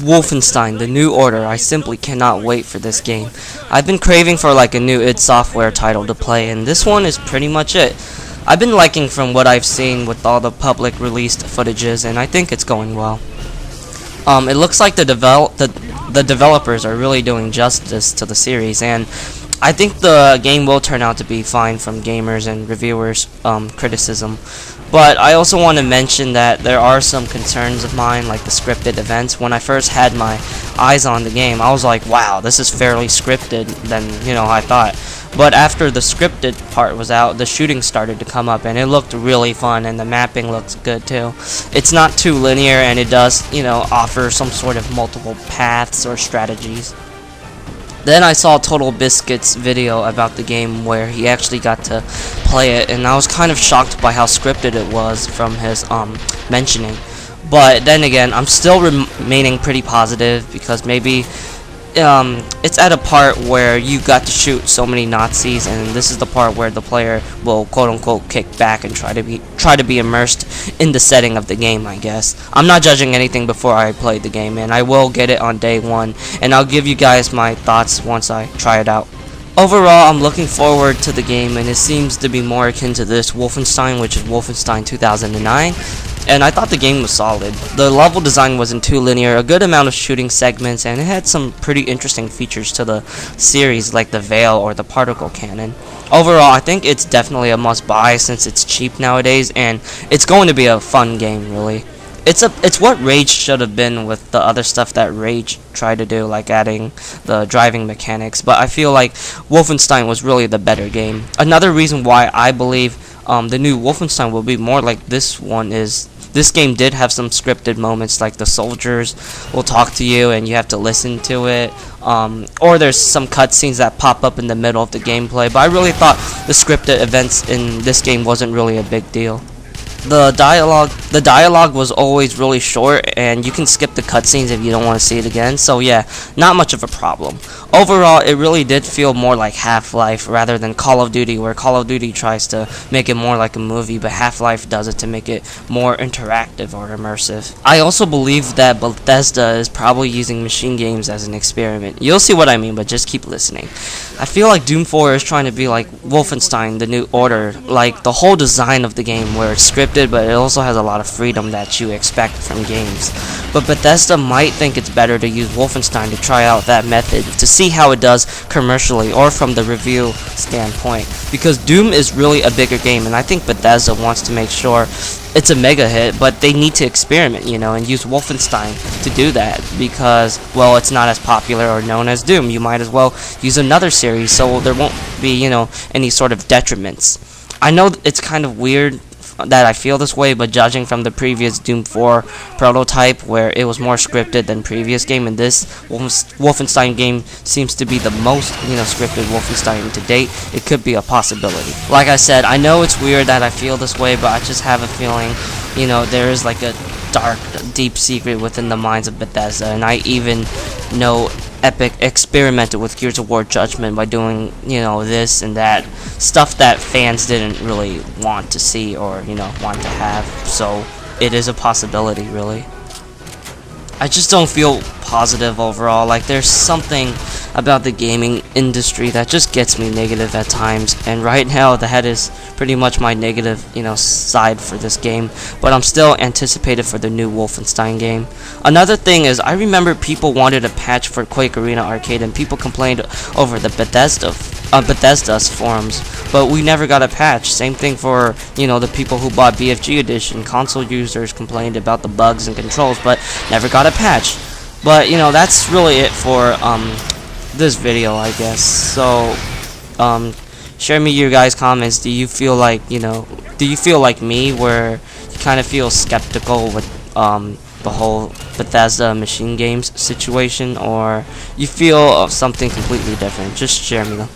Wolfenstein, The New Order. I simply cannot wait for this game. I've been craving for like a new id Software title to play, and this one is pretty much it. I've been liking from what I've seen with all the public released footages, and I think it's going well. It looks like the developers are really doing justice to the series, and I think the game will turn out to be fine from gamers and reviewers' criticism. But I also want to mention that there are some concerns of mine, like the scripted events. When I first had my eyes on the game, I was like, wow, this is fairly scripted than, I thought. But after the scripted part was out, the shooting started to come up, and it looked really fun, and the mapping looks good too. It's not too linear, and it does, offer some sort of multiple paths or strategies. Then I saw Total Biscuit's video about the game where he actually got to play it, and I was kind of shocked by how scripted it was from his mentioning. But then again, I'm still remaining pretty positive because maybe it's at a part where you got to shoot so many Nazis, and this is the part where the player will quote-unquote kick back and try to be immersed in the setting of the game, I guess. I'm not judging anything before I play the game, and I will get it on day one, and I'll give you guys my thoughts once I try it out. Overall, I'm looking forward to the game, and it seems to be more akin to this Wolfenstein, which is Wolfenstein 2009. And I thought the game was solid. The level design wasn't too linear, a good amount of shooting segments, and it had some pretty interesting features to the series, like the veil or the particle cannon. Overall, I think it's definitely a must-buy since it's cheap nowadays, and it's going to be a fun game, really. It's what Rage should have been with the other stuff that Rage tried to do, like adding the driving mechanics, but I feel like Wolfenstein was really the better game. Another reason why I believe the new Wolfenstein will be more like this one is this game did have some scripted moments, like the soldiers will talk to you and you have to listen to it, or there's some cutscenes that pop up in the middle of the gameplay, but I really thought the scripted events in this game wasn't really a big deal. The dialogue was always really short, and you can skip the cutscenes if you don't want to see it again, so yeah, not much of a problem. Overall, it really did feel more like Half-Life rather than Call of Duty, where Call of Duty tries to make it more like a movie, but Half-Life does it to make it more interactive or immersive. I also believe that Bethesda is probably using machine games as an experiment. You'll see what I mean, but just keep listening. I feel like Doom 4 is trying to be like Wolfenstein, The New Order, like the whole design of the game where it's scripted, but it also has a lot of freedom that you expect from games. But Bethesda might think it's better to use Wolfenstein to try out that method to see how it does commercially or from the review standpoint, because Doom is really a bigger game, and I think Bethesda wants to make sure it's a mega hit, but they need to experiment, and use Wolfenstein to do that, because, well, it's not as popular or known as Doom. You might as well use another series so there won't be, any sort of detriments. I know it's kind of weird that I feel this way, but judging from the previous Doom 4 prototype where it was more scripted than previous game, and this Wolfenstein game seems to be the most scripted Wolfenstein to date, it could be a possibility. Like I said, I know it's weird that I feel this way, but I just have a feeling there is like a dark, deep secret within the minds of Bethesda, and I even know Epic experimented with Gears of War Judgment by doing, this and that stuff that fans didn't really want to see or, want to have. So it is a possibility, really. I just don't feel positive overall. Like, there's something about the gaming industry that just gets me negative at times, and right now that is pretty much my negative side for this game, but I'm still anticipated for the new Wolfenstein game. Another thing is, I remember people wanted a patch for Quake Arena Arcade, and people complained over the Bethesda's forums, but we never got a patch. Same thing for the people who bought BFG Edition. Console users complained about the bugs and controls, but never got a patch. But that's really it for this video, I guess. So share me your guys' comments. Do you feel like me, where you kind of feel skeptical with the whole Bethesda machine games situation, or you feel something completely different? Just share me though.